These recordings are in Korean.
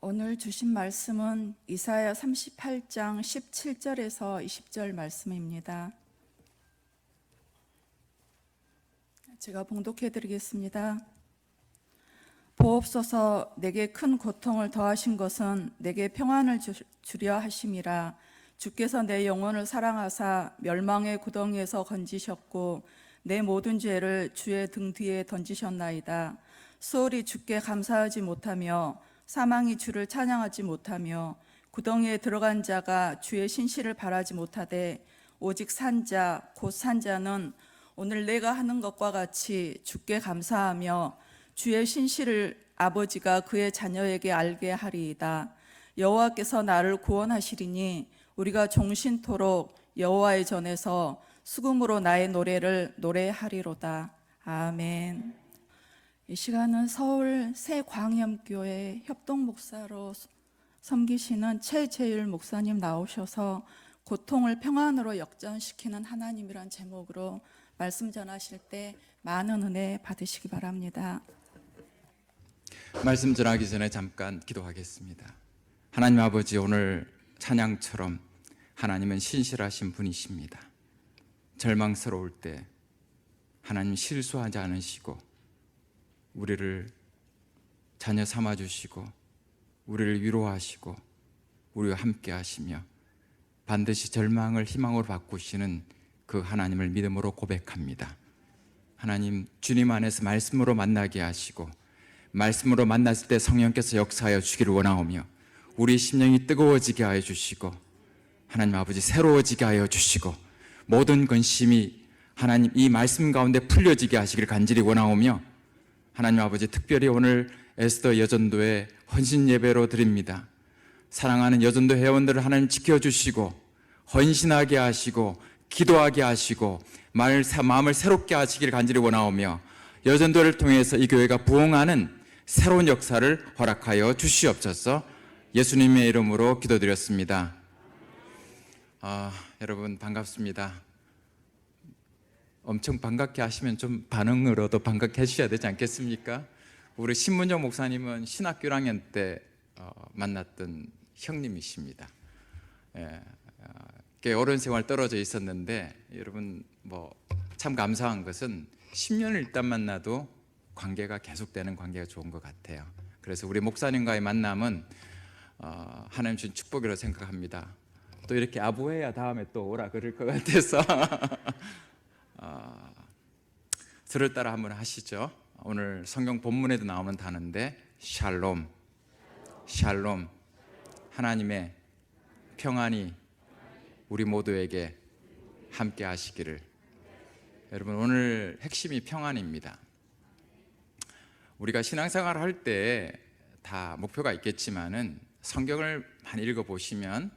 오늘 주신 말씀은 이사야 38장 17절에서 20절 말씀입니다. 제가 봉독해 드리겠습니다. 보옵소서, 내게 큰 고통을 더하신 것은 내게 평안을 주려 하심이라. 주께서 내 영혼을 사랑하사 멸망의 구덩이에서 건지셨고 내 모든 죄를 주의 등 뒤에 던지셨나이다. 수월이 주께 감사하지 못하며 사망이 주를 찬양하지 못하며 구덩이에 들어간 자가 주의 신실을 바라지 못하되 오직 산자 곧 산자는 오늘 내가 하는 것과 같이 주께 감사하며 주의 신실을 아버지가 그의 자녀에게 알게 하리이다. 여호와께서 나를 구원하시리니 우리가 종신토록 여호와의 전에서 수금으로 나의 노래를 노래하리로다. 아멘. 이 시간은 서울 새광염교회 협동목사로 섬기시는 최재율 목사님 나오셔서 고통을 평안으로 역전시키는 하나님이란 제목으로 말씀 전하실 때 많은 은혜 받으시기 바랍니다. 말씀 전하기 전에 잠깐 기도하겠습니다. 하나님 아버지, 오늘 찬양처럼 하나님은 신실하신 분이십니다. 절망스러울 때 하나님 실수하지 않으시고 우리를 자녀 삼아주시고 우리를 위로하시고 우리와 함께 하시며 반드시 절망을 희망으로 바꾸시는 그 하나님을 믿음으로 고백합니다. 하나님, 주님 안에서 말씀으로 만나게 하시고 말씀으로 만났을 때 성령께서 역사하여 주기를 원하오며 우리 심령이 뜨거워지게 하여 주시고 하나님 아버지 새로워지게 하여 주시고 모든 근심이 하나님 이 말씀 가운데 풀려지게 하시기를 간절히 원하오며 하나님 아버지, 특별히 오늘 에스더 여전도의 헌신 예배로 드립니다. 사랑하는 여전도 회원들을 하나님 지켜주시고 헌신하게 하시고 기도하게 하시고 마음을 새롭게 하시기를 간절히 원하오며 여전도를 통해서 이 교회가 부흥하는 새로운 역사를 허락하여 주시옵소서. 예수님의 이름으로 기도드렸습니다. 여러분 반갑습니다. 엄청 반갑게 하시면 좀 반응으로도 반갑게 해주셔야 되지 않겠습니까? 우리 신문정 목사님은 신학교 1학년 때 만났던 형님이십니다. 어른 생활 떨어져 있었는데 여러분 참 감사한 것은 10년을 일단 만나도 관계가 계속되는 관계가 좋은 것 같아요. 그래서 우리 목사님과의 만남은 하나님 주신 축복이라고 생각합니다. 또 이렇게 아부해야 다음에 또 오라 그럴 것 같아서 들을 따라 한번 하시죠. 오늘 성경 본문에도 나오는 단어인데 샬롬, 샬롬, 하나님의 평안이 우리 모두에게 함께 하시기를. 여러분, 오늘 핵심이 평안입니다. 우리가 신앙생활을 할 때 다 목표가 있겠지만은 성경을 많이 읽어보시면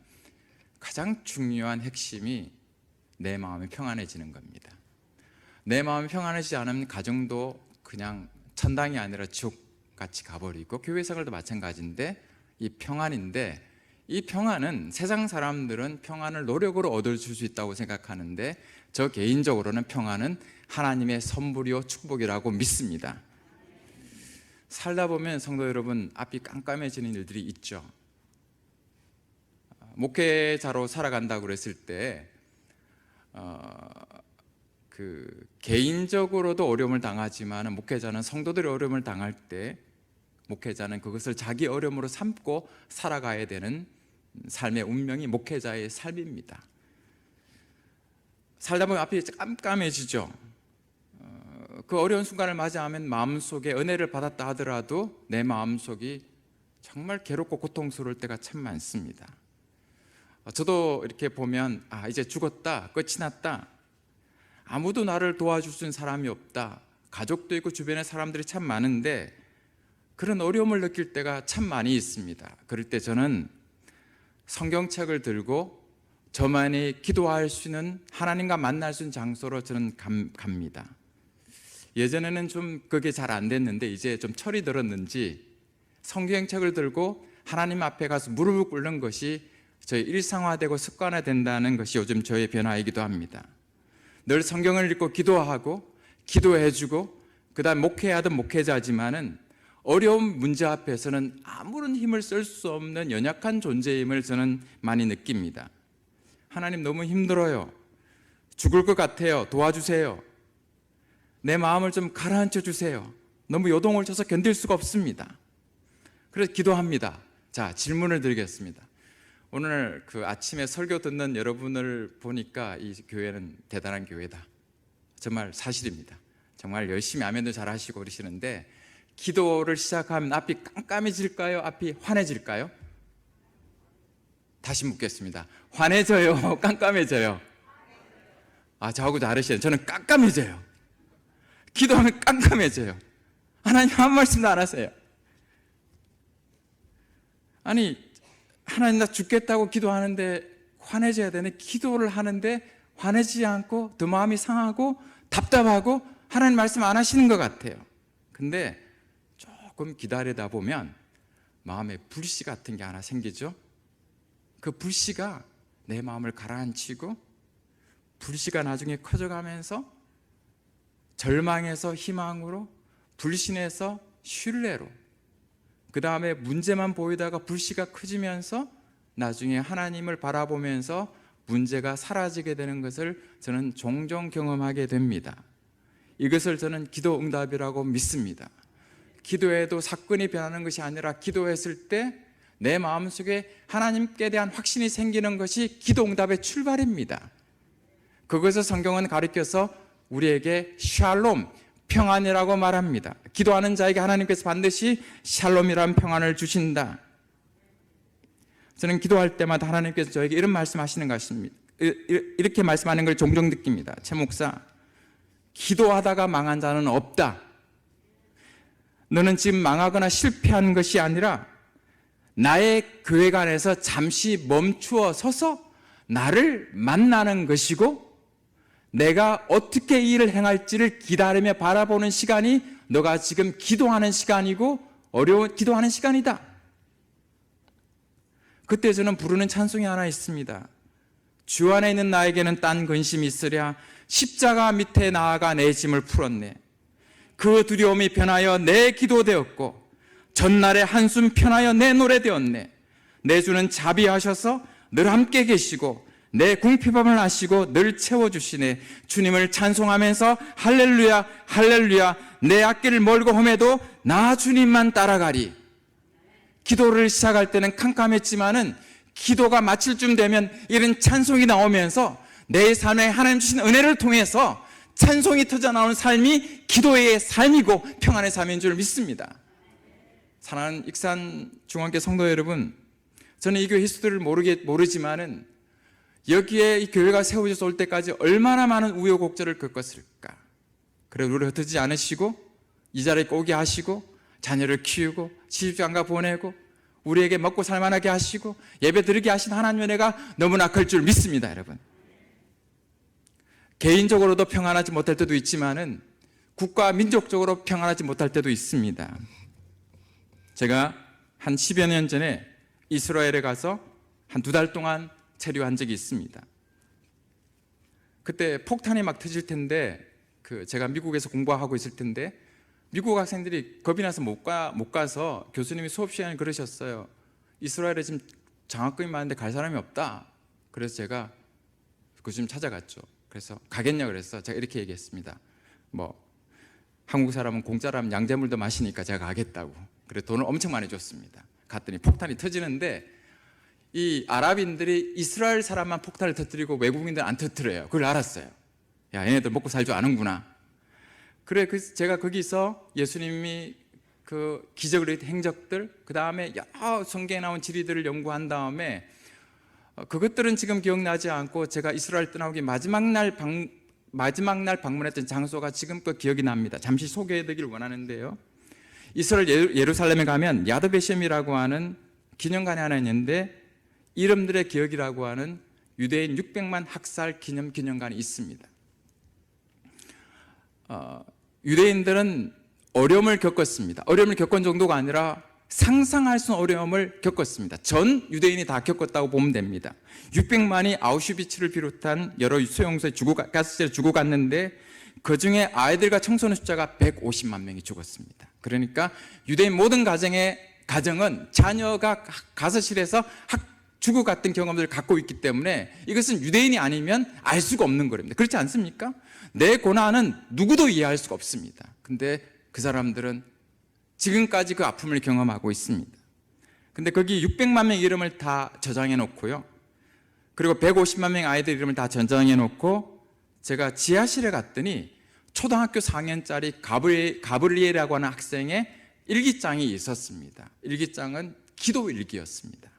가장 중요한 핵심이 내 마음이 평안해지는 겁니다. 내 마음이 평안하지 않으면 가정도 그냥 천당이 아니라 지옥같이 가버리고 교회 생활도 마찬가지인데 이 평안인데, 이 평안은 세상 사람들은 평안을 노력으로 얻을 수 있다고 생각하는데 저 개인적으로는 평안은 하나님의 선물이요 축복이라고 믿습니다. 살다 보면 성도 여러분, 앞이 깜깜해지는 일들이 있죠. 목회자로 살아간다고 그랬을 때 개인적으로도 어려움을 당하지만 목회자는 성도들이 어려움을 당할 때 목회자는 그것을 자기 어려움으로 삼고 살아가야 되는 삶의 운명이 목회자의 삶입니다. 살다 보면 앞이 깜깜해지죠. 그 어려운 순간을 맞이하면 마음속에 은혜를 받았다 하더라도 내 마음속이 정말 괴롭고 고통스러울 때가 참 많습니다. 저도 이렇게 보면 이제 죽었다, 끝이 났다, 아무도 나를 도와줄 수 있는 사람이 없다, 가족도 있고 주변에 사람들이 참 많은데 그런 어려움을 느낄 때가 참 많이 있습니다. 그럴 때 저는 성경책을 들고 저만이 기도할 수 있는, 하나님과 만날 수 있는 장소로 저는 갑니다. 예전에는 좀 그게 잘 안 됐는데 이제 좀 철이 들었는지 성경책을 들고 하나님 앞에 가서 무릎을 꿇는 것이 저희 일상화되고 습관화된다는 것이 요즘 저의 변화이기도 합니다. 늘 성경을 읽고 기도하고 기도해주고 그 다음 목회하던 목회자지만은 어려운 문제 앞에서는 아무런 힘을 쓸 수 없는 연약한 존재임을 저는 많이 느낍니다. 하나님 너무 힘들어요. 죽을 것 같아요. 도와주세요. 내 마음을 좀 가라앉혀 주세요. 너무 요동을 쳐서 견딜 수가 없습니다. 그래서 기도합니다. 자, 질문을 드리겠습니다. 오늘 그 아침에 설교 듣는 여러분을 보니까 이 교회는 대단한 교회다. 정말 사실입니다. 정말 열심히 아멘도 잘 하시고 그러시는데, 기도를 시작하면 앞이 깜깜해질까요? 앞이 환해질까요? 다시 묻겠습니다. 환해져요? 깜깜해져요? 아, 저하고 다르시네요. 저는 깜깜해져요. 기도하면 깜깜해져요. 하나님 한 말씀도 안 하세요. 아니, 하나님 나 죽겠다고 기도하는데 환해져야 되네. 기도를 하는데 환해지지 않고 더 마음이 상하고 답답하고 하나님 말씀 안 하시는 것 같아요. 근데 조금 기다리다 보면 마음에 불씨 같은 게 하나 생기죠. 그 불씨가 내 마음을 가라앉히고, 불씨가 나중에 커져가면서 절망에서 희망으로, 불신에서 신뢰로, 그 다음에 문제만 보이다가 불씨가 커지면서 나중에 하나님을 바라보면서 문제가 사라지게 되는 것을 저는 종종 경험하게 됩니다. 이것을 저는 기도 응답이라고 믿습니다. 기도에도 사건이 변하는 것이 아니라, 기도했을 때 내 마음속에 하나님께 대한 확신이 생기는 것이 기도 응답의 출발입니다. 그것을 성경은 가르쳐서 우리에게 샬롬, 평안이라고 말합니다. 기도하는 자에게 하나님께서 반드시 샬롬이라는 평안을 주신다. 저는 기도할 때마다 하나님께서 저에게 이런 말씀하시는 것 같습니다. 이렇게 말씀하는 걸 종종 느낍니다. 최 목사, 기도하다가 망한 자는 없다. 너는 지금 망하거나 실패한 것이 아니라 나의 계획 안에서 잠시 멈추어 서서 나를 만나는 것이고, 내가 어떻게 이 일을 행할지를 기다리며 바라보는 시간이 너가 지금 기도하는 시간이고 어려운 기도하는 시간이다. 그때 저는 부르는 찬송이 하나 있습니다. 주 안에 있는 나에게는 딴 근심이 있으랴, 십자가 밑에 나아가 내 짐을 풀었네. 그 두려움이 변하여 내 기도 되었고, 전날의 한숨 편하여 내 노래 되었네. 내 주는 자비하셔서 늘 함께 계시고 내 궁핍함을 아시고 늘 채워주시네. 주님을 찬송하면서 할렐루야 할렐루야, 내 앞길을 멀고 험해도 나 주님만 따라가리. 기도를 시작할 때는 캄캄했지만은 기도가 마칠 쯤 되면 이런 찬송이 나오면서 내 삶에 하나님 주신 은혜를 통해서 찬송이 터져나오는 삶이 기도의 삶이고 평안의 삶인 줄 믿습니다. 사랑하는 익산 중앙교 성도 여러분, 저는 이 교회 히스토리를 모르지만은 여기에 이 교회가 세워져서 올 때까지 얼마나 많은 우여곡절을 겪었을까. 그래, 우리를 흩어지지 않으시고 이 자리에 오게 하시고 자녀를 키우고 시집장가 보내고 우리에게 먹고 살만하게 하시고 예배 드리게 하신 하나님의 은혜가 너무나 클 줄 믿습니다. 여러분, 개인적으로도 평안하지 못할 때도 있지만은 국가 민족적으로 평안하지 못할 때도 있습니다. 제가 한 10여 년 전에 이스라엘에 가서 한 2달 동안 체류한 적이 있습니다. 그때 폭탄이 막 터질 텐데, 제가 미국에서 공부하고 있을 텐데 미국 학생들이 겁이 나서 못 가서 교수님이 수업 시간에 그러셨어요. 이스라엘에 지금 장학금이 많은데 갈 사람이 없다. 그래서 제가 교수님 찾아갔죠. 그래서 가겠냐 그래서 제가 이렇게 얘기했습니다. 한국 사람은 공짜라면 양재물도 마시니까 제가 가겠다고. 그래서 돈을 엄청 많이 줬습니다. 갔더니 폭탄이 터지는데 이 아랍인들이 이스라엘 사람만 폭탄을 터뜨리고 외국인들은 안 터뜨려요. 그걸 알았어요. 야, 얘네들 먹고 살 줄 아는구나. 그래, 제가 거기서 예수님이 그 기적을 행적들, 그 다음에 여러 성경에 나온 지리들을 연구한 다음에 그것들은 지금 기억나지 않고 제가 이스라엘 떠나오기 마지막 날 방문했던 장소가 지금껏 기억이 납니다. 잠시 소개해드리길 원하는데요. 이스라엘 예루살렘에 가면 야드베셈이라고 하는 기념관이 하나 있는데, 이름들의 기억이라고 하는 유대인 600만 학살 기념관이 있습니다. 유대인들은 어려움을 겪었습니다. 어려움을 겪은 정도가 아니라 상상할 수 없는 어려움을 겪었습니다. 전 유대인이 다 겪었다고 보면 됩니다. 600만이 아우슈비츠를 비롯한 여러 소용소에 가스실에 죽어갔는데, 그 중에 아이들과 청소년 숫자가 150만 명이 죽었습니다. 그러니까 유대인 모든 가정은 자녀가 가서실에서 죽어갔던 경험들을 갖고 있기 때문에 이것은 유대인이 아니면 알 수가 없는 거랍니다. 그렇지 않습니까? 내 고난은 누구도 이해할 수가 없습니다. 근데 그 사람들은 지금까지 그 아픔을 경험하고 있습니다. 근데 거기 600만 명 이름을 다 저장해 놓고요. 그리고 150만 명 아이들 이름을 다 저장해 놓고 제가 지하실에 갔더니 초등학교 4학년짜리 가브리엘이라고 하는 학생의 일기장이 있었습니다. 일기장은 기도 일기였습니다.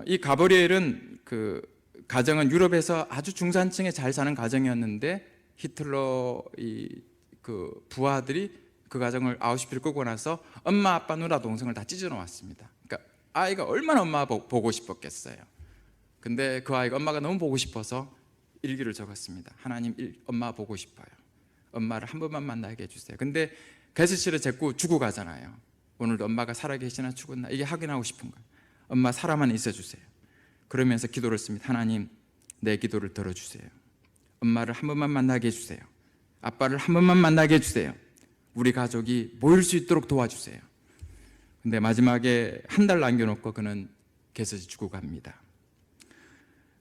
이 가브리엘은 그 가정은 유럽에서 아주 중산층에 잘 사는 가정이었는데 히틀러 그 부하들이 그 가정을 아우슈비츠를 끌고 나서 엄마, 아빠, 누나, 동생을 다 찢어 놓았습니다. 그러니까 아이가 얼마나 엄마 보고 싶었겠어요. 근데 그 아이가 엄마가 너무 보고 싶어서 일기를 적었습니다. 하나님, 엄마 보고 싶어요. 엄마를 한 번만 만나게 해주세요. 근데 게스실에 자꾸 죽어 가잖아요. 오늘도 엄마가 살아계시나 죽었나 이게 확인하고 싶은 거예요. 엄마 살아만 있어주세요. 그러면서 기도를 씁니다. 하나님, 내 기도를 들어주세요. 엄마를 한 번만 만나게 해주세요. 아빠를 한 번만 만나게 해주세요. 우리 가족이 모일 수 있도록 도와주세요. 근데 마지막에 한 달 남겨놓고 그는 게스시 죽어 갑니다.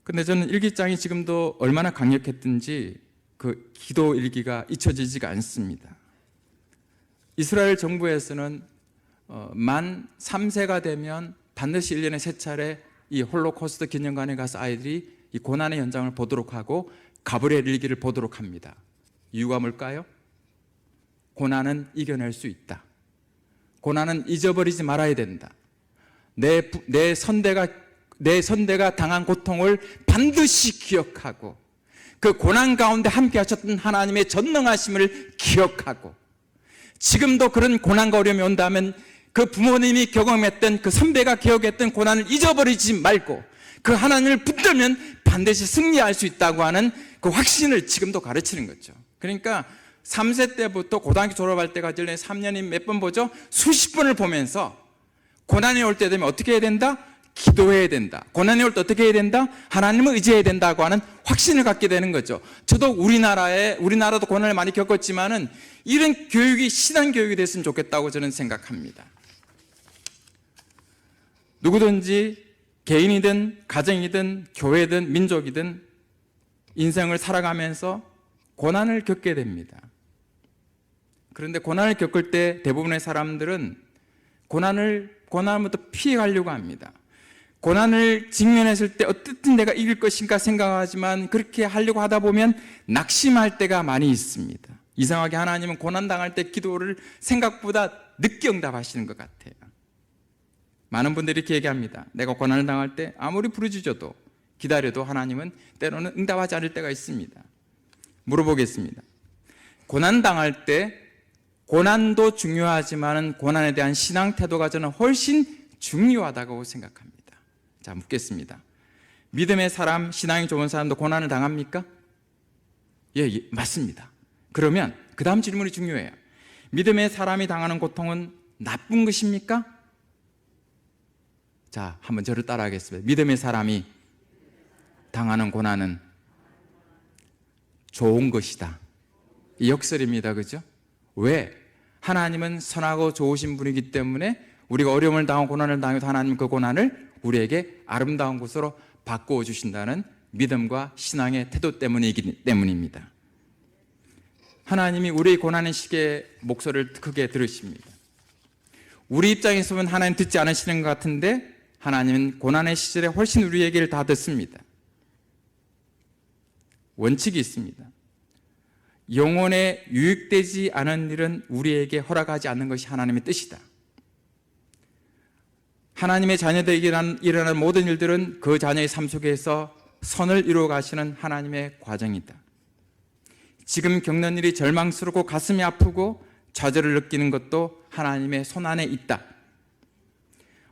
근데 저는 일기장이 지금도 얼마나 강력했든지 그 기도 일기가 잊혀지지가 않습니다. 이스라엘 정부에서는 만 3세가 되면 반드시 1년에 3차례 이 홀로코스트 기념관에 가서 아이들이 이 고난의 현장을 보도록 하고 가브리엘 일기를 보도록 합니다. 이유가 뭘까요? 고난은 이겨낼 수 있다. 고난은 잊어버리지 말아야 된다. 내 선대가 당한 고통을 반드시 기억하고 그 고난 가운데 함께 하셨던 하나님의 전능하심을 기억하고 지금도 그런 고난과 어려움이 온다면 그 부모님이 경험했던 그 선배가 기억했던 고난을 잊어버리지 말고 그 하나님을 붙들면 반드시 승리할 수 있다고 하는 그 확신을 지금도 가르치는 거죠. 그러니까 3세 때부터 고등학교 졸업할 때까지 3년이 몇 번 보죠? 수십 번을 보면서 고난이 올 때 되면 어떻게 해야 된다? 기도해야 된다. 고난이 올 때 어떻게 해야 된다? 하나님을 의지해야 된다고 하는 확신을 갖게 되는 거죠. 저도 우리나라도 고난을 많이 겪었지만은 이런 교육이 신앙 교육이 됐으면 좋겠다고 저는 생각합니다. 누구든지 개인이든 가정이든 교회든 민족이든 인생을 살아가면서 고난을 겪게 됩니다. 그런데 고난을 겪을 때 대부분의 사람들은 고난부터 피해가려고 합니다. 고난을 직면했을 때 어떻든 내가 이길 것인가 생각하지만 그렇게 하려고 하다 보면 낙심할 때가 많이 있습니다. 이상하게 하나님은 고난당할 때 기도를 생각보다 늦게 응답하시는 것 같아요. 많은 분들이 이렇게 얘기합니다. 내가 고난을 당할 때 아무리 부르짖어도 기다려도 하나님은 때로는 응답하지 않을 때가 있습니다. 물어보겠습니다. 고난 당할 때 고난도 중요하지만 고난에 대한 신앙 태도가 저는 훨씬 중요하다고 생각합니다. 자, 묻겠습니다. 믿음의 사람, 신앙이 좋은 사람도 고난을 당합니까? 예, 맞습니다. 그러면 그 다음 질문이 중요해요. 믿음의 사람이 당하는 고통은 나쁜 것입니까? 자, 한번 저를 따라하겠습니다. 믿음의 사람이 당하는 고난은 좋은 것이다. 이 역설입니다. 그죠? 왜? 하나님은 선하고 좋으신 분이기 때문에 우리가 어려움을 당하고 고난을 당해도 하나님 그 고난을 우리에게 아름다운 것으로 바꾸어 주신다는 믿음과 신앙의 태도 때문입니다. 하나님이 우리의 고난의 시기에 목소리를 크게 들으십니다. 우리 입장에서 보면 하나님 듣지 않으시는 것 같은데 하나님은 고난의 시절에 훨씬 우리 얘기를 다 듣습니다. 원칙이 있습니다. 영혼에 유익되지 않은 일은 우리에게 허락하지 않는 것이 하나님의 뜻이다. 하나님의 자녀들에게 일어나는 모든 일들은 그 자녀의 삶 속에서 선을 이루어 가시는 하나님의 과정이다. 지금 겪는 일이 절망스럽고 가슴이 아프고 좌절을 느끼는 것도 하나님의 손안에 있다.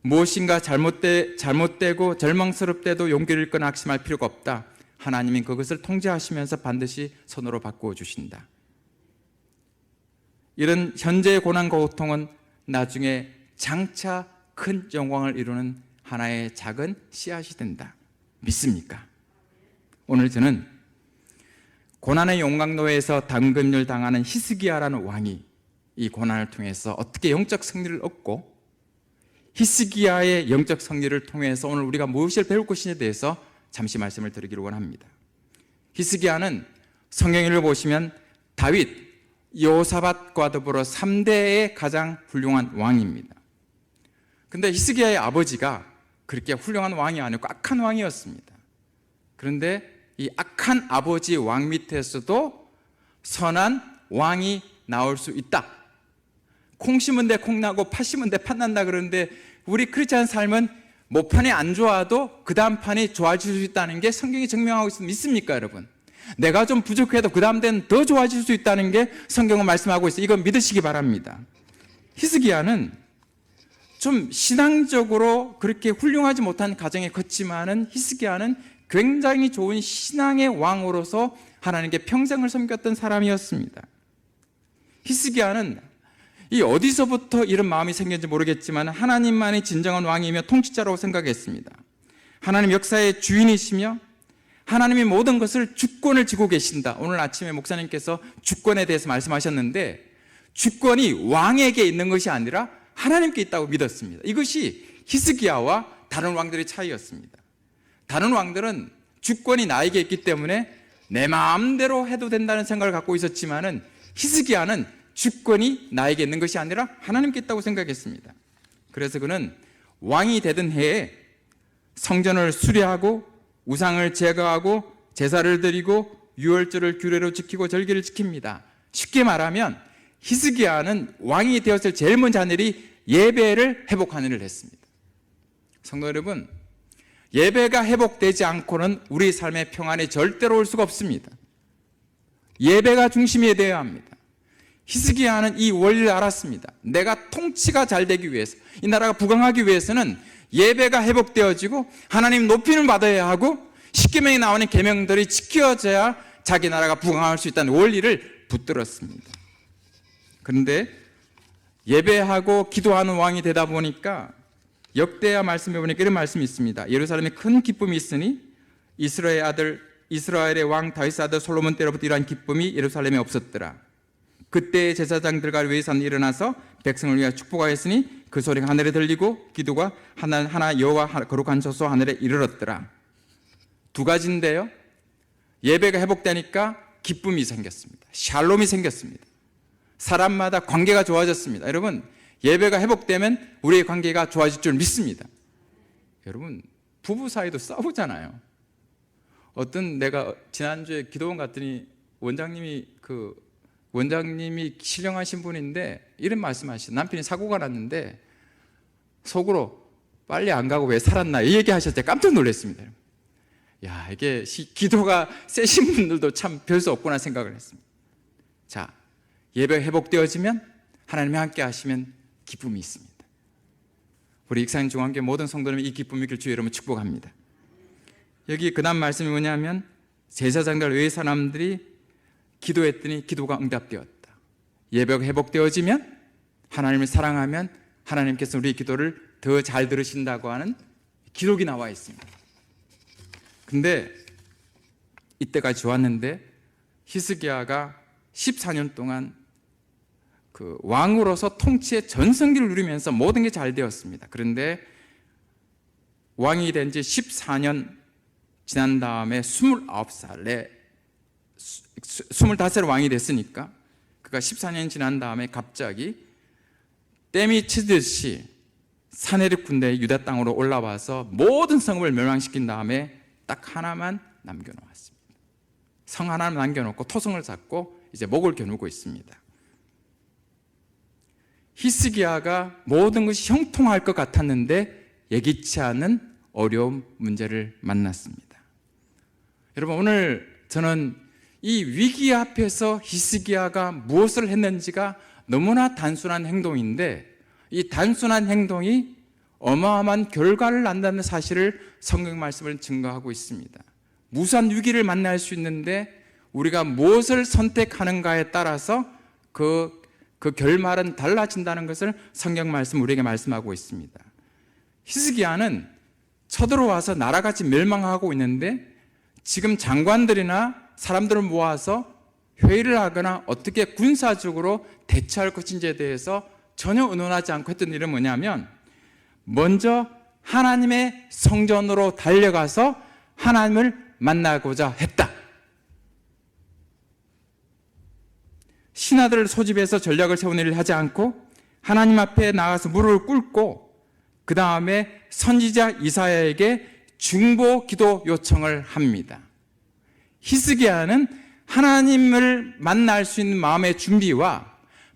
무엇인가 잘못되고 절망스럽대도 용기를 잃거나 낙심할 필요가 없다. 하나님이 그것을 통제하시면서 반드시 손으로 바꾸어 주신다. 이런 현재의 고난과 고통은 나중에 장차 큰 영광을 이루는 하나의 작은 씨앗이 된다. 믿습니까? 오늘 저는 고난의 용광로에서 단금을 당하는 히스기야라는 왕이 이 고난을 통해서 어떻게 영적 승리를 얻고 히스기야의 영적 승리를 통해서 오늘 우리가 무엇을 배울 것인지에 대해서 잠시 말씀을 드리기를 원합니다. 히스기야는 성경을 보시면 다윗, 여호사밧과 더불어 3대의 가장 훌륭한 왕입니다. 근데 히스기야의 아버지가 그렇게 훌륭한 왕이 아니고 악한 왕이었습니다. 그런데 이 악한 아버지 왕 밑에서도 선한 왕이 나올 수 있다. 콩 심은 데 콩 나고 팥 심은 데 팥 난다 그러는데 우리 크리스찬 삶은 모판이 안 좋아도 그 다음 판이 좋아질 수 있다는 게 성경이 증명하고 있습니다. 믿습니까 여러분? 내가 좀 부족해도 그 다음 때는 더 좋아질 수 있다는 게 성경은 말씀하고 있어요. 이건 믿으시기 바랍니다. 히스기야는 좀 신앙적으로 그렇게 훌륭하지 못한 가정에 컸지만은 히스기야는 굉장히 좋은 신앙의 왕으로서 하나님께 평생을 섬겼던 사람이었습니다. 히스기야는 이 어디서부터 이런 마음이 생겼는지 모르겠지만 하나님만이 진정한 왕이며 통치자라고 생각했습니다. 하나님 역사의 주인이시며 하나님이 모든 것을 주권을 쥐고 계신다. 오늘 아침에 목사님께서 주권에 대해서 말씀하셨는데 주권이 왕에게 있는 것이 아니라 하나님께 있다고 믿었습니다. 이것이 히스기야와 다른 왕들의 차이였습니다. 다른 왕들은 주권이 나에게 있기 때문에 내 마음대로 해도 된다는 생각을 갖고 있었지만은 히스기야는 주권이 나에게 있는 것이 아니라 하나님께 있다고 생각했습니다. 그래서 그는 왕이 되던 해에 성전을 수리하고 우상을 제거하고 제사를 드리고 유월절을 규례로 지키고 절기를 지킵니다. 쉽게 말하면 히스기야는 왕이 되었을 제일 먼저 한 일이 예배를 회복하는 일을 했습니다. 성도 여러분, 예배가 회복되지 않고는 우리 삶의 평안이 절대로 올 수가 없습니다. 예배가 중심이 되어야 합니다. 히스기야는 이 원리를 알았습니다. 내가 통치가 잘 되기 위해서, 이 나라가 부강하기 위해서는 예배가 회복되어지고 하나님 높임을 받아야 하고 십계명에 나오는 계명들이 지켜져야 자기 나라가 부강할 수 있다는 원리를 붙들었습니다. 그런데 예배하고 기도하는 왕이 되다 보니까 역대하 말씀해 보니까 이런 말씀이 있습니다. 예루살렘에 큰 기쁨이 있으니 이스라엘의 왕 다윗의 아들 솔로몬 때로부터 이러한 기쁨이 예루살렘에 없었더라. 그때 제사장들과 레위사는 일어나서 백성을 위하여 축복하였으니 그 소리가 하늘에 들리고 기도가 하나 여호와 거룩한 처소 하늘에 이르렀더라. 두 가지인데요. 예배가 회복되니까 기쁨이 생겼습니다. 샬롬이 생겼습니다. 사람마다 관계가 좋아졌습니다. 여러분, 예배가 회복되면 우리의 관계가 좋아질 줄 믿습니다. 여러분, 부부 사이도 싸우잖아요. 내가 지난주에 기도원 갔더니 원장님이 신령하신 분인데 이런 말씀하시죠. 남편이 사고가 났는데 속으로 빨리 안 가고 왜 살았나 이 얘기하셨을 때 깜짝 놀랐습니다. 야, 이게 기도가 세신 분들도 참 별 수 없구나 생각을 했습니다. 자, 예배가 회복되어지면 하나님이 함께 하시면 기쁨이 있습니다. 우리 익산 중앙교회 모든 성도님이 이 기쁨이 있길 주의 이름으로 축복합니다. 여기 그 다음 말씀이 뭐냐면 제사장들 외의 사람들이 기도했더니 기도가 응답되었다. 예배가 회복되어지면 하나님을 사랑하면 하나님께서 우리 기도를 더 잘 들으신다고 하는 기록이 나와 있습니다. 근데 이때까지 좋았는데 히스기야가 14년 동안 그 왕으로서 통치의 전성기를 누리면서 모든 게 잘 되었습니다. 그런데 왕이 된 지 14년 지난 다음에 25살에 25살 왕이 됐으니까 그가 14년 지난 다음에 갑자기 댐이 치듯이 사내립 군대의 유다 땅으로 올라와서 모든 성읍을 멸망시킨 다음에 딱 하나만 남겨놓았습니다. 성 하나만 남겨놓고 토성을 쌓고 이제 목을 겨누고 있습니다. 히스기야가 모든 것이 형통할 것 같았는데 예기치 않은 어려운 문제를 만났습니다. 여러분, 오늘 저는 이 위기 앞에서 히스기야가 무엇을 했는지가 너무나 단순한 행동인데 이 단순한 행동이 어마어마한 결과를 낳는다는 사실을 성경 말씀을 증거하고 있습니다. 무수한 위기를 만날 수 있는데 우리가 무엇을 선택하는가에 따라서 그 결말은 달라진다는 것을 성경 말씀 우리에게 말씀하고 있습니다. 히스기야는 쳐들어와서 나라같이 멸망하고 있는데 지금 장관들이나 사람들을 모아서 회의를 하거나 어떻게 군사적으로 대처할 것인지에 대해서 전혀 의논하지 않고 했던 일은 뭐냐면 먼저 하나님의 성전으로 달려가서 하나님을 만나고자 했다. 신하들을 소집해서 전략을 세우는 일을 하지 않고 하나님 앞에 나가서 무릎을 꿇고 그 다음에 선지자 이사야에게 중보 기도 요청을 합니다. 히스기야는 하나님을 만날 수 있는 마음의 준비와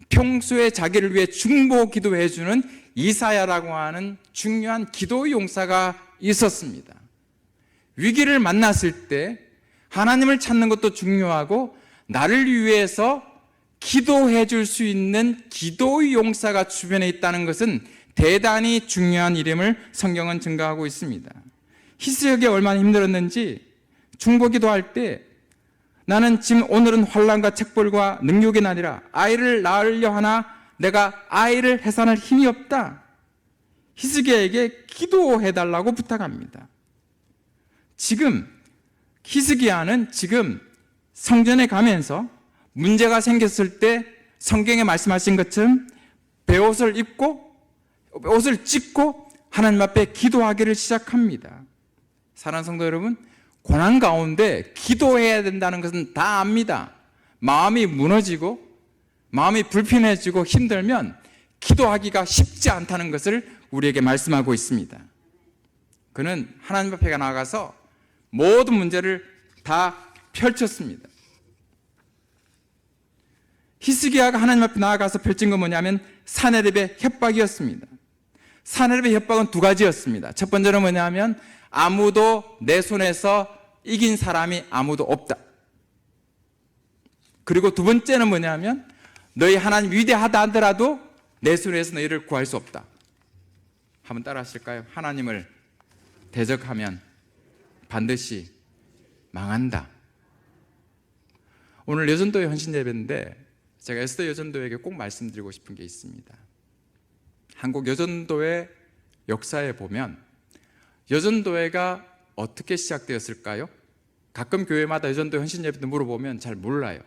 평소에 자기를 위해 중보 기도해 주는 이사야라고 하는 중요한 기도 용사가 있었습니다. 위기를 만났을 때 하나님을 찾는 것도 중요하고 나를 위해서 기도해 줄 수 있는 기도의 용사가 주변에 있다는 것은 대단히 중요한 일임을 성경은 증거하고 있습니다. 히스기야가 얼마나 힘들었는지 중보기도할 때 나는 지금 오늘은 환난과 책벌과 능욕의 날이라 아이를 낳으려 하나 내가 아이를 해산할 힘이 없다. 히스기야에게 기도해달라고 부탁합니다. 지금 히스기야는 지금 성전에 가면서 문제가 생겼을 때 성경에 말씀하신 것처럼 베옷을 입고 옷을 찢고 하나님 앞에 기도하기를 시작합니다. 사랑하는 성도 여러분, 고난 가운데 기도해야 된다는 것은 다 압니다. 마음이 무너지고 마음이 불편해지고 힘들면 기도하기가 쉽지 않다는 것을 우리에게 말씀하고 있습니다. 그는 하나님 앞에 나가서 모든 문제를 다 펼쳤습니다. 히스기야가 하나님 앞에 나아가서 펼친 건 뭐냐면 사내립의 협박이었습니다. 사내립의 협박은 두 가지였습니다. 첫 번째는 뭐냐면 아무도 내 손에서 이긴 사람이 아무도 없다. 그리고 두 번째는 뭐냐면 너희 하나님 위대하다 하더라도 내 손에서 너희를 구할 수 없다. 한번 따라 하실까요? 하나님을 대적하면 반드시 망한다. 오늘 여전도의 헌신 예배인데 제가 에스더 여전도에게 꼭 말씀드리고 싶은 게 있습니다. 한국 여전도의 역사에 보면 여전도회가 어떻게 시작되었을까요? 가끔 교회마다 여전도회 헌신 예배 때 물어보면 잘 몰라요.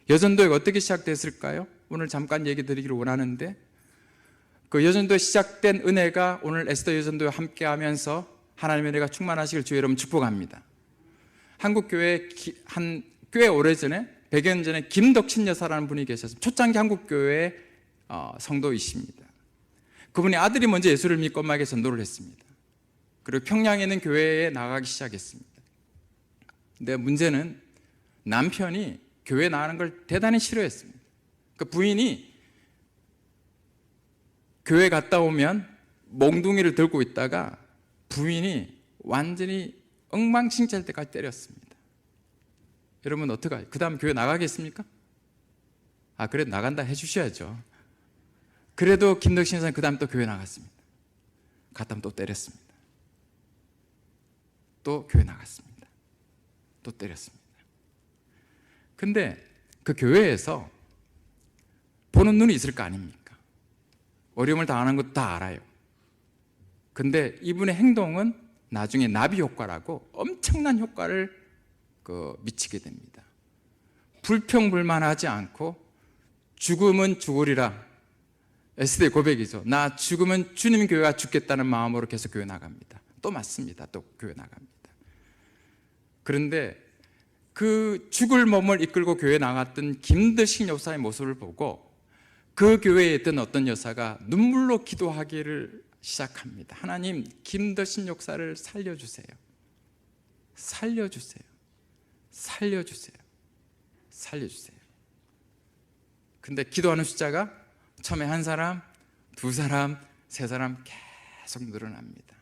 여전도회가 어떻게 시작됐을까요? 오늘 잠깐 얘기 드리기를 원하는데 그 여전도회 시작된 은혜가 오늘 에스더 여전도회와 함께 하면서 하나님의 은혜가 충만하시길 주의 이름 축복합니다. 한국 교회에 꽤 오래전에 100여 년 전에 김덕신 여사라는 분이 계셨습니다. 초창기 한국 교회의 성도이십니다. 그분이 아들이 먼저 예수를 믿고 엄마에게 전도를 했습니다. 그리고 평양에 있는 교회에 나가기 시작했습니다. 근데 문제는 남편이 교회 나가는 걸 대단히 싫어했습니다. 그 부인이 교회 갔다 오면 몽둥이를 들고 있다가 부인이 완전히 엉망진창할 때까지 때렸습니다. 여러분 어떡해요? 그 다음 교회 나가겠습니까? 그래도 나간다 해주셔야죠. 그래도 김덕신 여사는 그 다음 또 교회 나갔습니다. 갔다면 또 때렸습니다. 또 교회 나갔습니다. 또 때렸습니다. 근데 그 교회에서 보는 눈이 있을 거 아닙니까? 어려움을 당하는 것도 다 알아요. 근데 이분의 행동은 나중에 나비 효과라고 엄청난 효과를 미치게 됩니다. 불평불만하지 않고 죽으면 죽으리라. 에스더의 고백이죠. 나 죽으면 주님 교회가 죽겠다는 마음으로 계속 교회 나갑니다. 또 맞습니다. 또 교회 나갑니다. 그런데 그 죽을 몸을 이끌고 교회 나갔던 김德신 여사의 모습을 보고 그 교회에 있던 어떤 여사가 눈물로 기도하기를 시작합니다. 하나님, 김德신 역사를 살려주세요. 살려주세요. 살려주세요. 살려주세요. 근데 기도하는 숫자가 처음에 한 사람, 두 사람, 세 사람 계속 늘어납니다.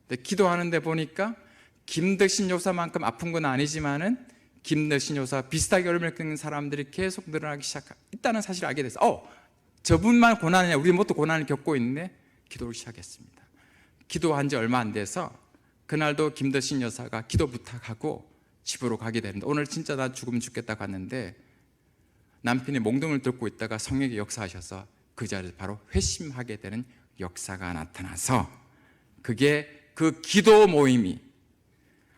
근데 기도하는데 보니까 김德신 여사만큼 아픈 건 아니지만은 김德신 여사 비슷하게 어려움을 겪는 사람들이 계속 늘어나기 시작했다는 사실을 알게 됐어요. 저분만 고난이냐, 우리 모두 고난을 겪고 있네. 기도를 시작했습니다. 기도한 지 얼마 안 돼서 그날도 김德신 여사가 기도 부탁하고 집으로 가게 되는데 오늘 진짜 나 죽으면 죽겠다 갔는데 남편이 몽둥이를 들고 있다가 성령이 역사하셔서 그 자리에서 바로 회심하게 되는 역사가 나타나서 그게 그 기도 모임이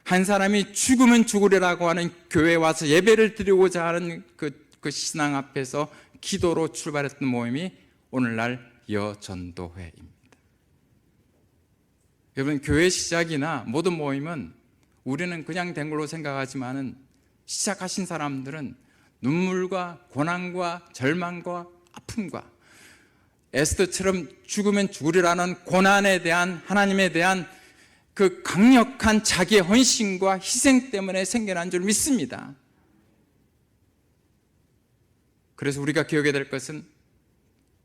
한 사람이 죽으면 죽으리라고 하는 교회에 와서 예배를 드리고자 하는 그 신앙 앞에서 기도로 출발했던 모임이 오늘날 여전도회입니다. 여러분, 교회 시작이나 모든 모임은 우리는 그냥 된 걸로 생각하지만은 시작하신 사람들은 눈물과 고난과 절망과 아픔과 에스더처럼 죽으면 죽으리라는 고난에 대한 하나님에 대한 그 강력한 자기의 헌신과 희생 때문에 생겨난 줄 믿습니다. 그래서 우리가 기억해야 될 것은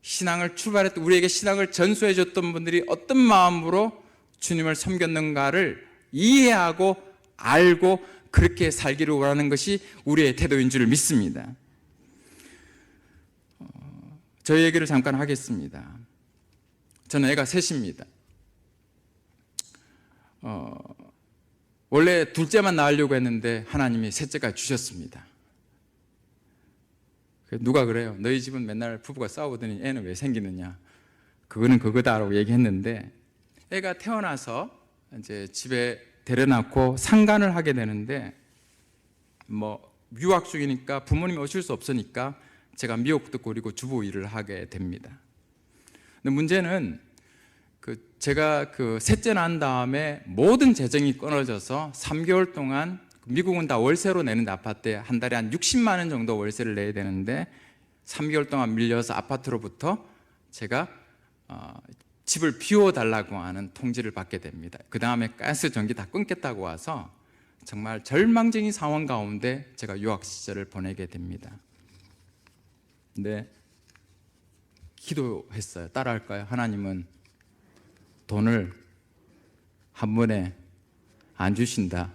신앙을 출발했던, 우리에게 신앙을 전수해 줬던 분들이 어떤 마음으로 주님을 섬겼는가를 이해하고 알고 그렇게 살기를 원하는 것이 우리의 태도인 줄 믿습니다. 저희 얘기를 잠깐 하겠습니다. 저는 애가 셋입니다. 원래 둘째만 낳으려고 했는데 하나님이 셋째까지 주셨습니다. 누가 그래요? 너희 집은 맨날 부부가 싸우더니 애는 왜 생기느냐? 그거는 그거다라고 얘기했는데, 애가 태어나서 이제 집에 데려놓고 상간을 하게 되는데, 유학 중이니까 부모님이 오실 수 없으니까 제가 미역국도 끓이고 주부 일을 하게 됩니다. 근데 문제는 제가 셋째 낳은 다음에 모든 재정이 끊어져서 3개월 동안, 미국은 다 월세로 내는데 아파트에 한 달에 한 60만 원 정도 월세를 내야 되는데 3개월 동안 밀려서 아파트로부터 제가 집을 비워달라고 하는 통지를 받게 됩니다. 그 다음에 가스 전기 다 끊겠다고 와서 정말 절망적인 상황 가운데 제가 유학 시절을 보내게 됩니다. 근데 기도했어요. 따라할까요? 하나님은 돈을 한 번에 안 주신다.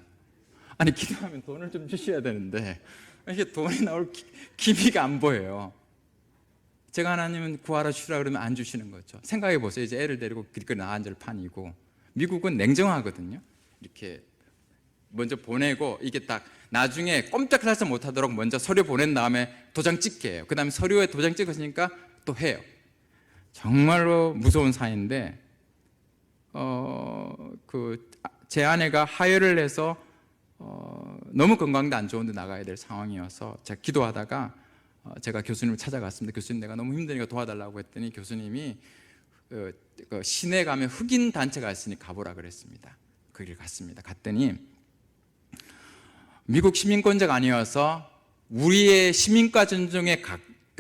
아니, 기도하면 돈을 좀 주셔야 되는데 이게 돈이 나올 기미가 안 보여요. 제가 하나님은 구하라 주시라 그러면 안 주시는 거죠. 생각해 보세요. 이제 애를 데리고 길거리 나앉을 판이고, 미국은 냉정하거든요. 이렇게 먼저 보내고 이게 딱 나중에 꼼짝달싹 못하도록 먼저 서류 보낸 다음에 도장 찍게 해요. 그 다음에 서류에 도장 찍었으니까 또 해요. 정말로 무서운 사이인데 제 아내가 하혈을 해서 너무 건강도 안 좋은데 나가야 될 상황이어서 제가 기도하다가 제가 교수님을 찾아갔습니다. 교수님, 내가 너무 힘드니까 도와달라고 했더니 교수님이 시내 가면 흑인 단체가 있으니 가보라 그랬습니다. 거기를 갔습니다. 갔더니 미국 시민권자가 아니어서 우리의 시민과 전종에